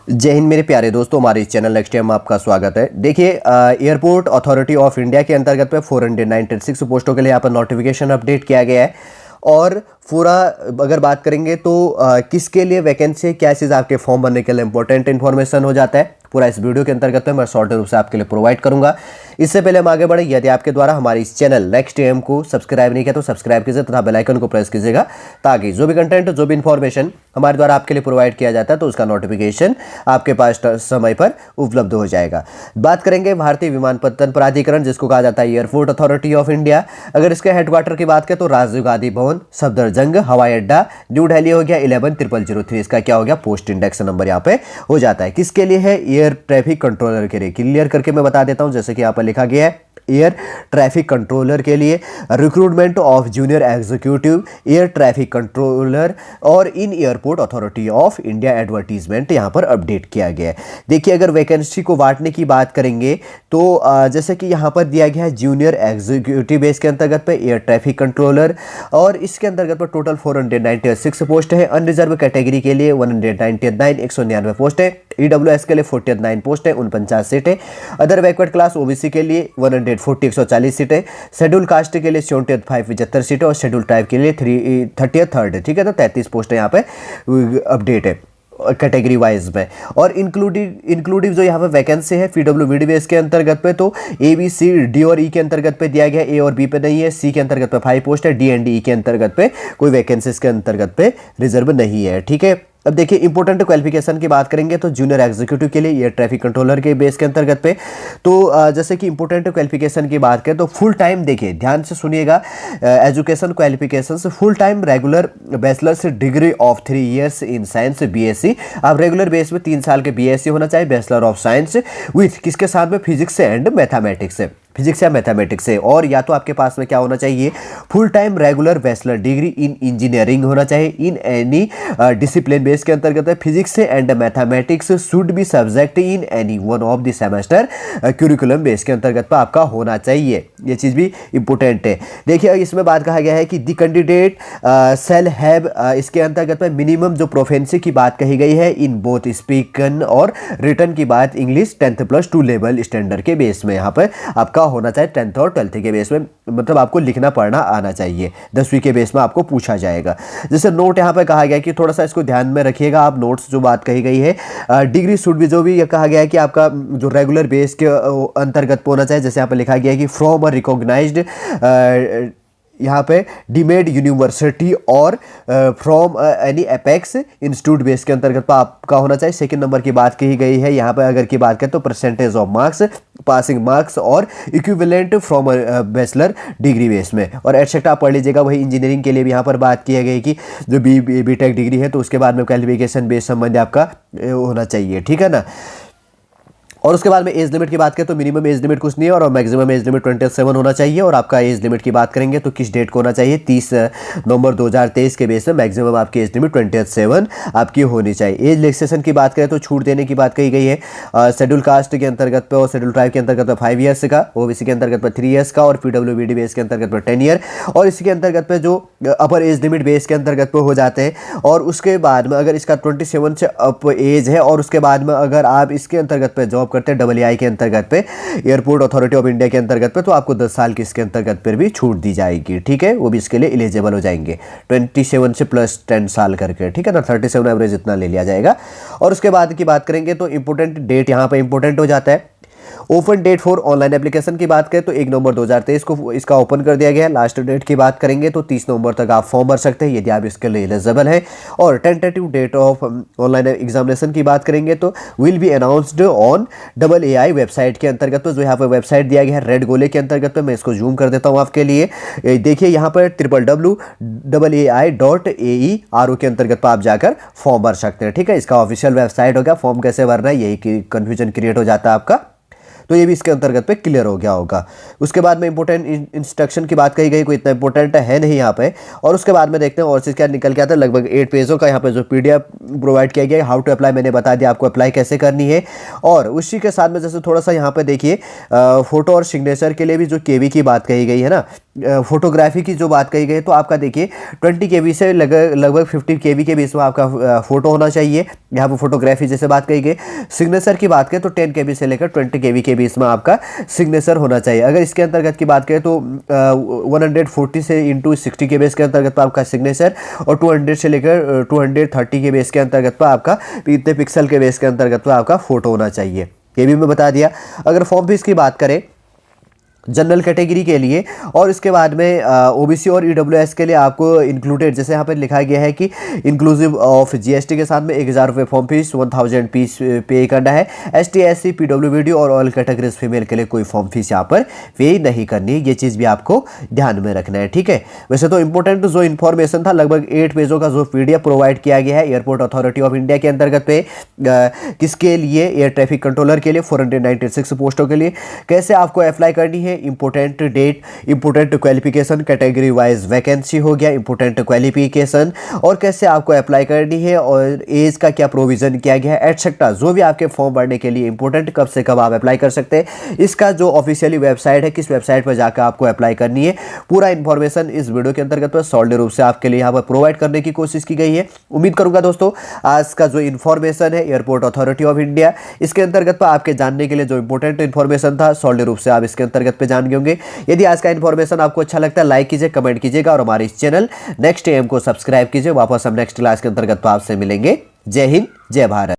जय हिंद मेरे प्यारे दोस्तों, हमारे इस चैनल नेक्स्ट टाइम में आपका स्वागत है। देखिए, एयरपोर्ट अथॉरिटी ऑफ इंडिया के अंतर्गत पे 496 पोस्टों के लिए यहाँ पर नोटिफिकेशन अपडेट किया गया है। और पूरा अगर बात करेंगे तो किसके लिए वैकेंसी है, क्या चीज़ आपके फॉर्म भरने के लिए इंपॉर्टेंट इन्फॉर्मेशन हो जाता है, पूरा इस वीडियो के अंतर्गत मैं शॉर्ट रूप से आपके लिए प्रोवाइड करूंगा। इससे पहले हम आगे बढ़े, यदि आपके द्वारा हमारे इस चैनल नेक्स्ट एम को सब्सक्राइब नहीं किया तो सब्सक्राइब कीजिए तथा बेल आइकन को प्रेस कीजिएगा, ताकि जो भी कंटेंट, जो भी इन्फॉर्मेशन हमारे द्वारा आपके लिए प्रोवाइड किया जाता है तो उसका नोटिफिकेशन आपके पास समय पर उपलब्ध हो जाएगा। बात करेंगे भारतीय विमानपत्तन प्राधिकरण, जिसको कहा जाता है एयरपोर्ट अथॉरिटी ऑफ इंडिया। अगर इसके हेडक्वार्टर की बात करें तो राजीव गांधी भवन, सफदरजंग हवाई अड्डा, न्यू दिल्ली हो गया 110003। इसका क्या हो गया, पोस्ट इंडेक्स नंबर यहाँ पे हो जाता है। किसके लिए है, एयर ट्रैफिक कंट्रोलर के लिए। क्लियर करके मैं बता देता हूं, जैसे कि यहाँ पर लिखा गया है एयर ट्रैफिक कंट्रोलर के लिए recruitment of junior executive air traffic controller और in airport authority of India advertisement यहाँ पर अपडेट किया गया है। देखिए, अगर वैकेंसी को बांटने की बात करेंगे तो जैसे कि यहाँ पर दिया गया है जूनियर एग्जीक्यूटिव बेस के अंतर्गत पे एयर ट्रैफिक कंट्रोलर, और इसके अंतर्गत पर टोटल 496 पोस्ट है। अनरिजर्व कैटेगरी के लिए 199 199 पोस्ट है। ईडब्ल्यूएस के लिए 49 पोस्ट है, 49 सीट है। अदर बैकवर्ड क्लास ओबीसी के लिए 140 140 सीट है। शेड्यूल कास्ट के लिए 75 सीट है और शेड्यूल ट्राइब के लिए 33 ठीक है, तो 33 पोस्ट यहाँ पे अपडेट है कैटेगरी वाइज में। और इंक्लूडिव जो यहाँ पे वैकेंसी है पीडब्ल्यूडी बेस के अंतर्गत पे, तो ए बी सी डी और ई के अंतर्गत पे दिया गया, ए और बी पे नहीं है, सी के अंतर्गत पे 5 पोस्ट है, डी एंड ई के अंतर्गत पे कोई वैकेंसीज के अंतर्गत पे रिजर्व नहीं है। ठीक है, अब देखिए इंपॉर्टेंट क्वालिफिकेशन की बात करेंगे तो जूनियर एग्जीक्यूटिव के लिए एयर ट्रैफिक कंट्रोलर के बेस के अंतर्गत पे, तो जैसे कि इंपॉर्टेंट क्वालिफिकेशन की बात करें तो फुल टाइम, देखिए ध्यान से सुनिएगा, एजुकेशन क्वालिफिकेशन से full time regular bachelors degree of 3 years in science BSc. आप रेगुलर बेस में 3 साल के बीएससी होना चाहिए, बैचलर ऑफ साइंस विथ किसके साथ में, फिजिक्स एंड मैथमेटिक्स से, फिजिक्स या मैथमेटिक्स से। और या तो आपके पास में क्या होना चाहिए, full time regular bachelor degree in engineering होना चाहिए इन एनी डिसिप्लिन बेस के अंतर्गत है। Physics and mathematics should be subject in any one of the semester curriculum base के अंतर्गत पर आपका होना चाहिए। ये चीज़ भी इंपॉर्टेंट है। देखिए, इसमें बात कहा गया है कि द कैंडिडेट सेल हैव, इसके अंतर्गत में मिनिमम जो प्रोफेंसी की बात कही गई है इन बोथ स्पीकन और रिटर्न की बात इंग्लिश 10+2 लेवल स्टैंडर्ड के बेस में यहाँ पर आपका होना चाहिए। 10th और 12th के बेस में, मतलब आपको लिखना पढ़ना आना चाहिए। 10वीं के बेस में आपको पूछा जाएगा। जैसे नोट यहाँ पे कहा गया है कि थोड़ा सा इसको ध्यान में रखिएगा आप, नोट्स जो बात कही गई है, डिग्री शुड भी, जो भी ये कहा गया है कि आपका जो रेगुलर बेस के अंतर्गत होना चाहिए। जैसे यहाँ पे लिखा गया है कि फ्रॉम अ रिकॉग्नाइज्ड यहाँ पे डीमेड यूनिवर्सिटी और from any apex institute base के अंतर्गत आपका होना चाहिए। सेकंड नंबर की बात कही गई है यहाँ पे, अगर की बात करें तो percentage of marks, passing marks और equivalent from bachelor degree base में। और एटसेट्रा आप पढ़ लीजिएगा। वही इंजीनियरिंग के लिए भी यहाँ पर बात की गई कि जो बी.टेक डिग्री है तो उसके बाद में क्वालिफिकेशन बेस संबंधी आपका होना चाहिए। ठीक है ना। और उसके बाद में एज लिमिट की बात करें तो मिनिमम एज लिमिट कुछ नहीं है और मैक्सिमम एज लिमिट 27 होना चाहिए। और आपका एज लिमिट की बात करेंगे तो किस डेट को होना चाहिए, 30 नवंबर 2023 के बेस में मैक्सिमम आपकी एज लिमिट 27 आपकी होनी चाहिए। एज रिलैक्सेशन की बात करें तो छूट देने की बात कही गई है शेड्यूल कास्ट के अंतर्गत पे और शेड्यूल ट्राइब के अंतर्गत पे 5 ईयर्स का, ओबीसी के अंतर्गत पे 3 ईयर्स का और पीडब्ल्यूडी बेस के अंतर्गत पे 10 ईयर। और इसके अंतर्गत पे जो अपर एज लिमिट बेस के अंतर्गत पे हो जाते हैं। और उसके बाद में अगर इसका 27 से अप एज है और उसके बाद में अगर आप इसके अंतर्गत पे जॉब करते हैं डब्ल्यूआई के अंतर्गत पे, एयरपोर्ट अथॉरिटी ऑफ इंडिया के अंतर्गत पे, तो आपको 10 साल की इसके अंतर्गत पर भी छूट दी जाएगी। ठीक है, वो भी इसके लिए एलिजिबल हो जाएंगे 27 से प्लस 10 साल करके। ठीक है ना, 37 एवरेज इतना ले लिया जाएगा। और उसके बाद की बात करेंगे तो इंपोर्टेंट डेट यहाँ पे इंपोर्टेंट हो जाता है। Open date for online application की बात करें तो 1 नवंबर 2023 को इसका ओपन कर दिया गया है। लास्ट डेट की बात करेंगे तो 30 नवंबर तक आप फॉर्म भर सकते हैं यदि आप इसके लिए एलिजिबल है। और tentative date of online examination की बात करेंगे तो will be announced on AAI website के अंतर्गत। तो जो यहाँ पर वेबसाइट दिया गया है रेड गोले के अंतर्गत पे, मैं इसको जूम कर देता हूँ आपके लिए। देखिए यहाँ पर www.aai.aero के अंतर्गत आप जाकर फॉर्म भर सकते हैं। ठीक है, इसका ऑफिशियल वेबसाइट होगा। फॉर्म कैसे भरना है यही कन्फ्यूजन क्रिएट हो जाता है आपका, तो ये भी इसके अंतर्गत पे क्लियर हो गया होगा। उसके बाद में इंपॉर्टेंट इंस्ट्रक्शन की बात कही गई, कोई इतना इंपॉर्टेंट है नहीं यहाँ पे। और उसके बाद में देखते हैं और चीज़ क्या निकल के आता है। लगभग 8 पेजों का यहाँ पे जो PDF प्रोवाइड किया गया है। हाउ टू अप्लाई मैंने बता दिया आपको अप्लाई कैसे करनी है। और उसी के साथ में जैसे थोड़ा सा यहाँ पे देखिए फोटो और सिग्नेचर के लिए भी जो केवी की बात कही गई है ना, फोटोग्राफी की जो बात कही गई तो आपका देखिए 20 केबी से लगभग 50 केबी के बीच में आपका फोटो होना चाहिए। यहाँ पर फोटोग्राफी जैसे बात कही गई। सिग्नेचर की बात करें तो 10 केबी से लेकर 20 केबी के बीच में आपका सिग्नेचर होना चाहिए। अगर इसके अंतर्गत की बात करें तो 140 से इंटू 60 के बेस के अंतर्गत पर आपका सिग्नेचर और 200 से लेकर 230 के बेस के अंतर्गत पर आपका इतने पिक्सल के बेस के अंतर्गत पर आपका फोटो होना चाहिए। ये भी मैं बता दिया। अगर फॉर्म फीस की बात करें जनरल कैटेगरी के लिए और इसके बाद में ओबीसी और ईडब्ल्यूएस के लिए आपको इंक्लूडेड, जैसे यहाँ पर लिखा गया है कि इंक्लूसिव ऑफ जीएसटी के साथ में 1000 रुपये फॉर्म फीस 1000 फीस पे करना है। एसटी एससी पीडब्ल्यूबीडी और ऑल कैटेगरीज फीमेल के लिए कोई फॉर्म फीस यहाँ पर पे नहीं करनी है। ये चीज़ भी आपको ध्यान में रखना है, ठीक है। वैसे तो इंपॉर्टेंट जो इन्फॉर्मेशन था लगभग 8 पेजों का जो पीडीएफ प्रोवाइड किया गया है एयरपोर्ट अथॉरिटी ऑफ इंडिया के अंतर्गत पे किसके लिए, एयर ट्रैफिक कंट्रोलर के लिए 496 पोस्टों के लिए कैसे आपको अप्लाई करनी है, important date, important qualification, category wise vacancy हो गया, इंपोर्टेंट क्वालिफिकेशन और कैसे आपको अप्लाई करनी है और एज का क्या प्रोविजन किया गया है एटसेट्रा, जो भी आपके फॉर्म भरने के लिए इंपोर्टेंट कब से कब आप अप्लाई कर सकते हैं, इसका जो ऑफिशियली वेबसाइट है किस वेबसाइट पर जाकर आपको अप्लाई करनी है, पूरा इंफॉर्मेशन इस वीडियो के अंतर्गत पर सॉलिड रूप से आपके लिए यहाँ पर प्रोवाइड करने की कोशिश की गई है। उम्मीद करूंगा दोस्तों आज का जो इन्फॉर्मेशन है एयरपोर्ट अथॉरिटी ऑफ इंडिया इसके अंतर्गत पर आपके जानने के लिए जो इंपॉर्टेंट इन्फॉर्मेशन था सॉलिड रूप से आप इसके अंतर्गत पे जान गए होंगे। यदि आज का इन्फॉर्मेशन आपको अच्छा लगता है लाइक कीजिए, कमेंट कीजिएगा और हमारे इस चैनल नेक्स्ट एएम को सब्सक्राइब कीजिए। वापस हम नेक्स्ट क्लास के अंतर्गत आपसे मिलेंगे। जय हिंद, जय भारत।